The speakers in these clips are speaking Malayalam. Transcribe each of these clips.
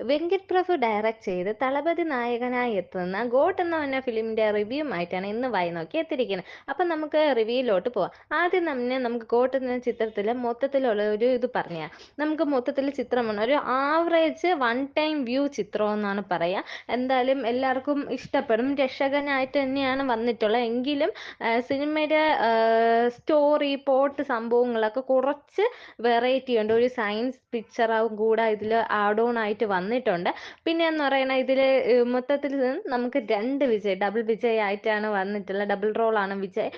വെങ്കറ്റ് പ്രഭു ഡയറക്റ്റ് ചെയ്ത് തളപതി നായകനായി എത്തുന്ന ഗോട്ട് എന്ന പറഞ്ഞ ഫിലിമിന്റെ റിവ്യൂ ആയിട്ടാണ് ഇന്ന് വായി നോക്കി എത്തിയിരിക്കുന്നത്. അപ്പം നമുക്ക് റിവ്യൂയിലോട്ട് പോവാം. ആദ്യം തന്നെ നമുക്ക് ഗോട്ട് എന്ന ചിത്രത്തിലെ മൊത്തത്തിലുള്ള ഒരു ഇത് പറഞ്ഞുതരാം. നമുക്ക് മൊത്തത്തിൽ ചിത്രമാണ് ഒരു ആവറേജ് വൺ ടൈം വ്യൂ ചിത്രം എന്നാണ് പറയുക. എന്തായാലും എല്ലാവർക്കും ഇഷ്ടപ്പെടും. രക്ഷകനായിട്ട് തന്നെയാണ് വന്നിട്ടുള്ളത്. എങ്കിലും സിനിമയുടെ സ്റ്റോറി പോട്ട് സംഭവങ്ങളൊക്കെ കുറച്ച് വെറൈറ്റി ഉണ്ട്. ഒരു സയൻസ് പിക്ചറാവും കൂടെ ഇതിൽ ആഡ് ഓൺ ആയിട്ട് വന്നിട്ടുണ്ട്. പിന്നെ എന്ന് പറയുന്നത് ഇതിൽ മൊത്തത്തിൽ നമുക്ക് രണ്ട് വിജയ് ഡബിൾ വിജയ് ആയിട്ടാണ് വന്നിട്ടുള്ളത്. ഡബിൾ റോളാണ് വിജയ്.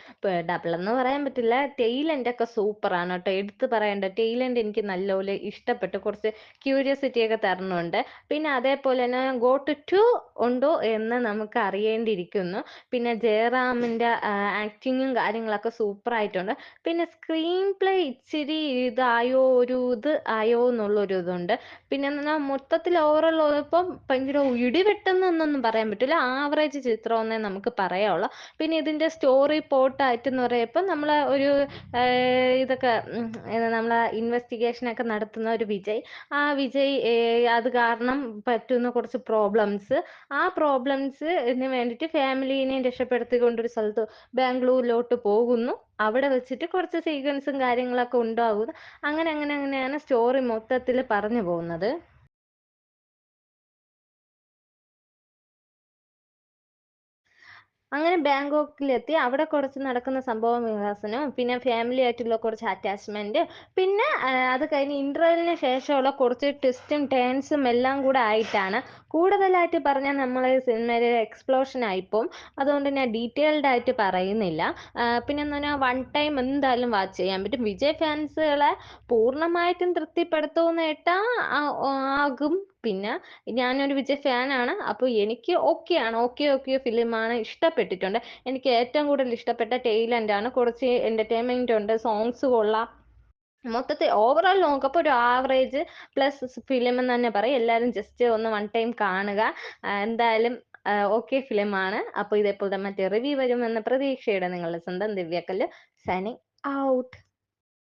ഡബിൾ എന്ന് പറയാൻ പറ്റില്ല. ടെയിലൻ്റ് ഒക്കെ സൂപ്പറാണ് കേട്ടോ. എടുത്ത് പറയേണ്ട ടെയിലൻ്റ് എനിക്ക് നല്ലപോലെ ഇഷ്ടപ്പെട്ടു. കുറച്ച് ക്യൂരിയോസിറ്റി ഒക്കെ തരുന്നുണ്ട്. പിന്നെ അതേപോലെ തന്നെ ഗോട്ട് 2 ഉണ്ടോ എന്ന് നമുക്ക് അറിയേണ്ടിയിരിക്കുന്നു. പിന്നെ ജയറാമിൻ്റെ ആക്ടിങ്ങും കാര്യങ്ങളൊക്കെ സൂപ്പറായിട്ടുണ്ട്. പിന്നെ സ്ക്രീൻ പ്ലേ ഇച്ചിരി ഇതായോ ഒരു ഇത് ആയോ എന്നുള്ളൊരു ഇതുണ്ട്. പിന്നെ മൊത്തത്തിൽ ഓവറോൾ ഇപ്പം ഭയങ്കര ഇടിവെട്ടുന്നൊന്നും പറയാൻ പറ്റില്ല. ആവറേജ് ചിത്രമെന്നേ നമുക്ക് പറയാവുള്ളൂ. പിന്നെ ഇതിൻ്റെ സ്റ്റോറി പോർട്ടായിട്ടെന്ന് പറയുമ്പോൾ നമ്മൾ ഒരു ഇതൊക്കെ നമ്മളെ ഇൻവെസ്റ്റിഗേഷനൊക്കെ നടത്തുന്ന ഒരു വിജയ്, ആ വിജയ് അത് കാരണം പറ്റുന്ന കുറച്ച് പ്രോബ്ലംസ്, ആ പ്രോബ്ലംസിന് വേണ്ടിയിട്ട് ഫാമിലീനെയും രക്ഷപ്പെടുത്തിക്കൊണ്ടൊരു സ്ഥലത്ത് ബാംഗ്ലൂരിലോട്ട് പോകുന്നു. അവിടെ വെച്ചിട്ട് കുറച്ച് സീക്വൻസും കാര്യങ്ങളൊക്കെ ഉണ്ടാകുന്നു. അങ്ങനെയാണ് സ്റ്റോറി മൊത്തത്തിൽ പറഞ്ഞു പോകുന്നത്. അങ്ങനെ ബാങ്കോക്കിലെത്തി അവിടെ കുറച്ച് നടക്കുന്ന സംഭവ വികാസനം, പിന്നെ ഫാമിലി ആയിട്ടുള്ള കുറച്ച് അറ്റാച്ച്മെന്റ്, പിന്നെ അത് കഴിഞ്ഞ് ഇന്റർവെല്ലിന് ശേഷമുള്ള കുറച്ച് ട്വിസ്റ്റും ടേൺസും എല്ലാം കൂടെ ആയിട്ടാണ്. കൂടുതലായിട്ട് പറഞ്ഞാൽ നമ്മൾ സിനിമയിൽ എക്സ്പ്ലോഷൻ ആയിപ്പോവും. അതുകൊണ്ട് ഞാൻ ഡീറ്റെയിൽഡ് ആയിട്ട് പറയുന്നില്ല. പിന്നെ എന്ന് പറഞ്ഞാൽ വൺ ടൈം എന്തായാലും വാച്ച് ചെയ്യാൻ പറ്റും. വിജയ് ഫാൻസുകളെ പൂർണ്ണമായിട്ടും തൃപ്തിപ്പെടുത്തുമെന്ന് കേട്ടാൽ ആകും. പിന്നെ ഞാനൊരു വിജയ് ഫാനാണ്. അപ്പോൾ എനിക്ക് ഓക്കെയാണ്. ഓക്കെ ഫിലിമാണ്. ഇഷ്ടപ്പെട്ടിട്ടുണ്ട്. എനിക്ക് ഏറ്റവും കൂടുതൽ ഇഷ്ടപ്പെട്ട ടെയിലൻ്റ് ആണ്. കുറച്ച് എൻ്റർടൈൻമെൻ്റ് ഉണ്ട്. സോങ്സ് കൊള്ളാം. മൊത്തത്തിൽ ഓവറോൾ നോക്കുമ്പോൾ ഒരു ആവറേജ് പ്ലസ് ഫിലിം എന്ന് തന്നെ പറയും. എല്ലാവരും ജസ്റ്റ് ഒന്ന് വൺ ടൈം കാണുക. എന്തായാലും ഓക്കെ ഫിലിമാണ്. അപ്പോൾ ഇതേപോലെ മറ്റേ റിവ്യൂ വരുമെന്ന പ്രതീക്ഷയുടെ നിങ്ങളുടെ സ്വന്തം ദിവ്യക്കല്ല് സൈനിങ് ഔട്ട്.